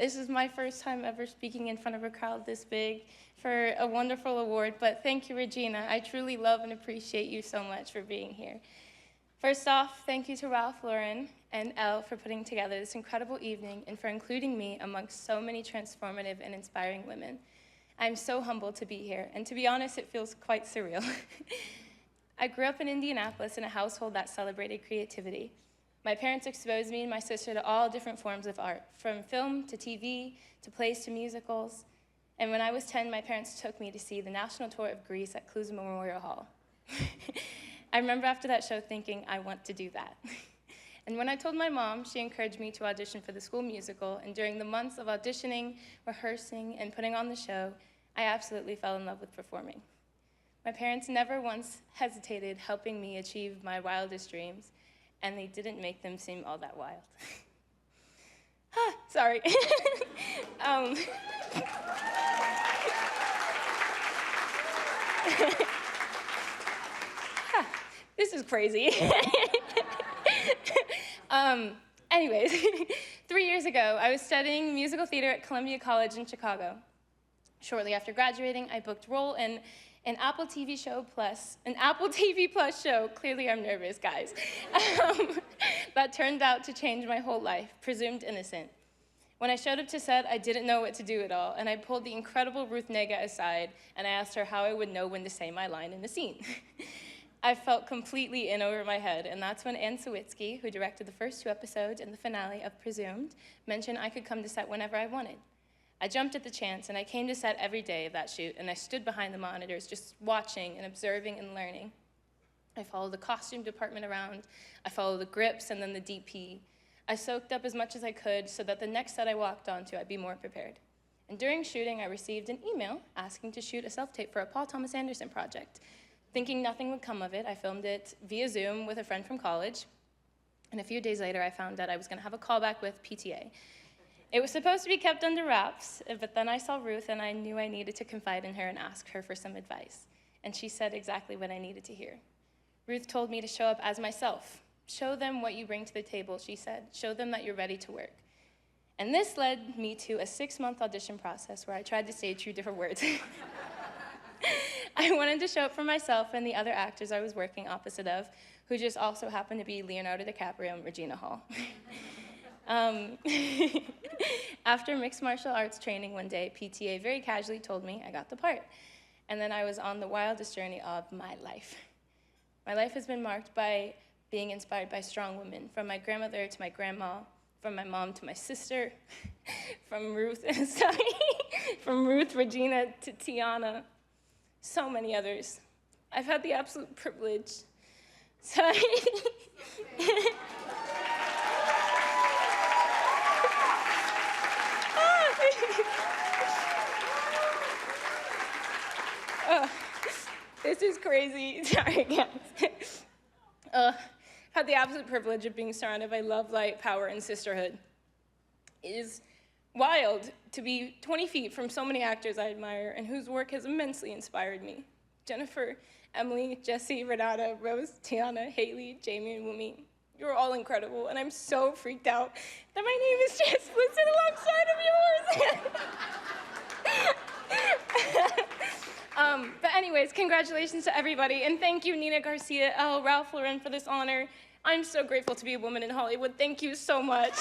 This is my first time ever speaking in front of a crowd this big for a wonderful award, but thank you, Regina. I truly love and appreciate you so much for being here. First off, thank you to Ralph Lauren and Elle for putting together this incredible evening and for including me amongst so many transformative and inspiring women. I'm so humbled to be here, and to be honest, it feels quite surreal. I grew up in Indianapolis in a household that celebrated creativity. My parents exposed me and my sister to all different forms of art, from film to TV, to plays to musicals. And when I was 10, my parents took me to see the national tour of Greece at Cluj Memorial Hall. I remember after that show thinking, I want to do that. And when I told my mom, she encouraged me to audition for the school musical, and during the months of auditioning, rehearsing, and putting on the show, I absolutely fell in love with performing. My parents never once hesitated helping me achieve my wildest dreams, and they didn't make them seem all that wild. Sorry. This is crazy. Anyways, 3 years ago, I was studying musical theater at Columbia College in Chicago. Shortly after graduating, I booked role in an Apple TV Plus show, clearly I'm nervous, guys, that turned out to change my whole life, Presumed Innocent. When I showed up to set, I didn't know what to do at all, and I pulled the incredible Ruth Negga aside, and I asked her how I would know when to say my line in the scene. I felt completely in over my head, and that's when Anne Sawitsky, who directed the first 2 episodes and the finale of Presumed, mentioned I could come to set whenever I wanted. I jumped at the chance, and I came to set every day of that shoot, and I stood behind the monitors just watching and observing and learning. I followed the costume department around, I followed the grips and then the DP. I soaked up as much as I could so that the next set I walked onto, I'd be more prepared. And during shooting, I received an email asking to shoot a self-tape for a Paul Thomas Anderson project. Thinking nothing would come of it, I filmed it via Zoom with a friend from college, and a few days later, I found out I was gonna have a callback with PTA. It was supposed to be kept under wraps, but then I saw Ruth and I knew I needed to confide in her and ask her for some advice. And she said exactly what I needed to hear. Ruth told me to show up as myself. Show them what you bring to the table, she said. Show them that you're ready to work. And this led me to a 6-month audition process where I tried to say 2 different words. I wanted to show up for myself and the other actors I was working opposite of, who just also happened to be Leonardo DiCaprio and Regina Hall. After mixed martial arts training one day, PTA very casually told me I got the part. And then I was on the wildest journey of my life. My life has been marked by being inspired by strong women, from my grandmother to my grandma, from my mom to my sister, from Ruth, Regina to Tiana, so many others. I've had the absolute privilege. Sorry. This is crazy. Sorry, guys. I've had the absolute privilege of being surrounded by love, light, power, and sisterhood. It is wild to be 20 feet from so many actors I admire and whose work has immensely inspired me. Jennifer, Emily, Jessie, Renata, Rose, Tiana, Haley, Jamie, and Wumi. You're all incredible, and I'm so freaked out that my name is just listed alongside of yours. But anyways, congratulations to everybody, and thank you, Nina Garcia, Elle, Ralph Lauren, for this honor. I'm so grateful to be a woman in Hollywood. Thank you so much.